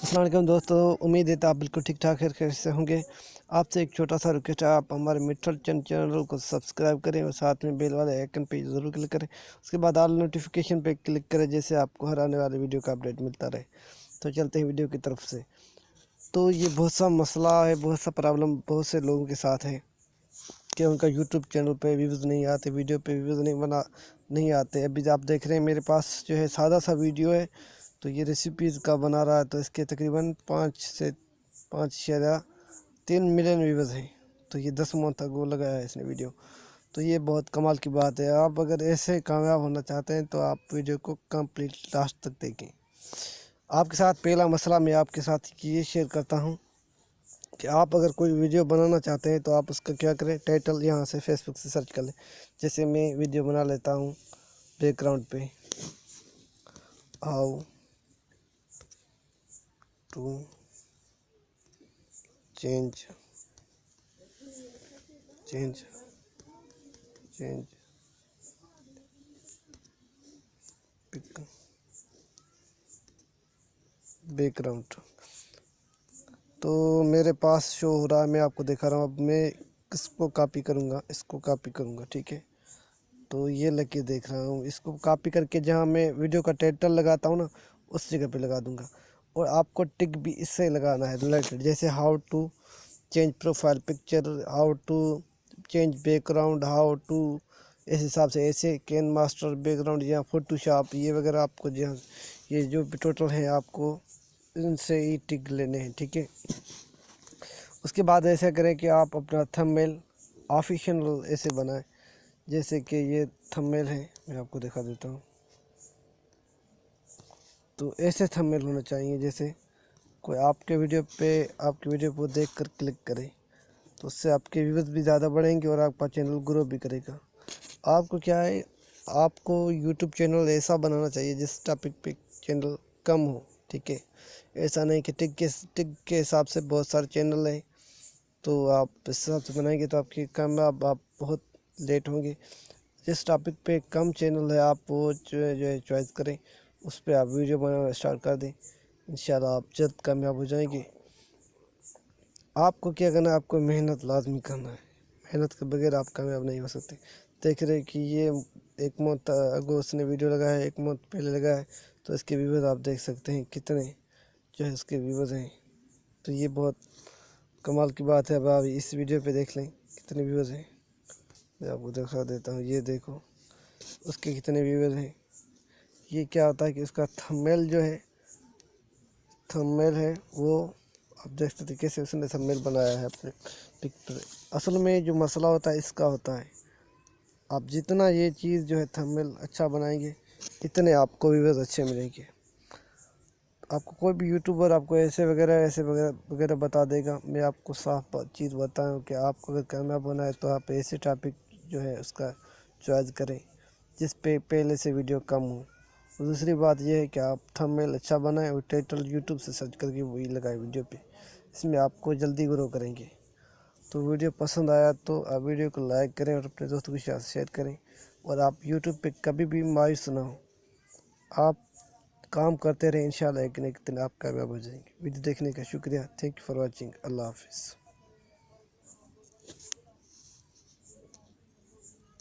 अस्सलाम वालेकुम दोस्तों, उम्मीद है तो आप बिल्कुल ठीक ठाक खैर से होंगे। आपसे एक छोटा सा रिक्वेस्ट है, आप हमारे मिट्ठल चंद चैनल को सब्सक्राइब करें और साथ में बेल वाले आइकन पे ज़रूर क्लिक करें। उसके बाद ऑल नोटिफिकेशन पे क्लिक करें, जैसे आपको हर आने वाले वीडियो का अपडेट मिलता रहे। तो चलते हैं वीडियो की तरफ से। तो ये बहुत सा मसला है, बहुत सा प्रॉब्लम बहुत से लोगों के साथ है कि उनका यूट्यूब चैनल पे व्यूज़ नहीं आते, वीडियो पे व्यूज़ नहीं आते। अभी आप देख रहे हैं मेरे पास जो है सादा सा वीडियो है, तो ये रेसिपीज़ का बना रहा है, तो इसके तकरीबन 5 से 5.3 मिलियन व्यूज़ हैं। तो ये 10 मंथ तक वो लगाया है इसने वीडियो। तो ये बहुत कमाल की बात है। आप अगर ऐसे कामयाब होना चाहते हैं तो आप वीडियो को कंप्लीट लास्ट तक देखें। आपके साथ पहला मसला मैं आपके साथ ये शेयर करता हूँ कि आप अगर कोई वीडियो बनाना चाहते हैं तो आप उसका क्या करें, टाइटल यहाँ से फेसबुक से सर्च कर लें। जैसे मैं वीडियो बना लेता हूँ बैकग्राउंड पे, हाउ टू चेंज बैकग्राउंड। तो मेरे पास शो हो रहा है, मैं आपको दिखा रहा हूँ। अब मैं इसको कॉपी करूँगा, इसको कॉपी करूँगा, ठीक है। तो ये लेके देख रहा हूँ, इसको कॉपी करके जहाँ मैं वीडियो का टाइटल लगाता हूँ ना, उस जगह पे लगा दूँगा। और आपको टिक भी इससे लगाना है रिलेटेड, जैसे how to change profile picture, how to change background, how to, इस हिसाब से ऐसे कैन मास्टर बैकग्राउंड या फोटोशॉप, ये वगैरह आपको जहाँ ये जो भी टोटल है आपको इनसे ही टिक लेने हैं, ठीक है। उसके बाद ऐसा करें कि आप अपना थंबनेल ऑफिशियल ऐसे बनाएं, जैसे कि ये थंबनेल है, मैं आपको दिखा देता हूँ। तो ऐसे थंबनेल होना चाहिए, जैसे कोई आपके वीडियो को देख कर क्लिक करे, तो उससे आपके व्यूज़ भी ज़्यादा बढ़ेंगे और आपका चैनल ग्रो भी करेगा। आपको क्या है, आपको यूट्यूब चैनल ऐसा बनाना चाहिए जिस टॉपिक पे चैनल कम हो, ठीक है। ऐसा नहीं कि टिक के हिसाब से बहुत सारे चैनल हैं, तो आप इस हिसाब से बनाएंगे तो आपकी कामयाब आप बहुत लेट होंगे। जिस टॉपिक पे कम चैनल है आप वो जो है चॉइस करें, उस पर आप वीडियो बनाना स्टार्ट कर दें। इंशाल्लाह आप जल्द कामयाब हो जाएंगे। आपको क्या करना है, आपको मेहनत लाजमी करना है। मेहनत के बगैर आप कामयाब नहीं हो सकते। देख रहे कि ये 1 मंथ अगो उसने वीडियो लगाया है, 1 मंथ पहले लगाया है, तो इसके व्यूज़ आप देख सकते हैं कितने जो है इसके व्यूज़ हैं। तो ये बहुत कमाल की बात है। अब आप इस वीडियो पे देख लें कितने व्यूज़ हैं, मैं आपको दिखा देता हूँ। ये देखो उसके कितने व्यूज़ हैं। ये क्या होता है कि उसका थंबनेल है वो आप देख सकते कैसे उसने थंबनेल बनाया है अपने पिक पर। असल में जो मसला होता है इसका होता है, आप जितना ये चीज़ जो है थंबनेल अच्छा बनाएंगे, इतने आपको व्यूज़ अच्छे मिलेंगे। आपको कोई भी यूट्यूबर आपको ऐसे वगैरह बता देगा। मैं आपको साफ चीज़ बताऊँ कि आपको अगर कामयाब होना है तो आप ऐसे टॉपिक जो है उसका चॉइस करें जिस पे पहले से वीडियो कम हो। और दूसरी बात यह है कि आप थंबनेल अच्छा बनाएं और टाइटल यूट्यूब से सर्च करके वही लगाएं वीडियो पे। इसमें आपको जल्दी ग्रो करेंगे। तो वीडियो पसंद आया तो आप वीडियो को लाइक करें और अपने दोस्तों के साथ शेयर करें। और आप यूट्यूब पे कभी भी मायूस ना हो, आप काम करते रहें, इंशाल्लाह एक न एक दिन आप कामयाब हो जाएंगे। वीडियो देखने का शुक्रिया। Thank you for watching. अल्लाह हाफिज़।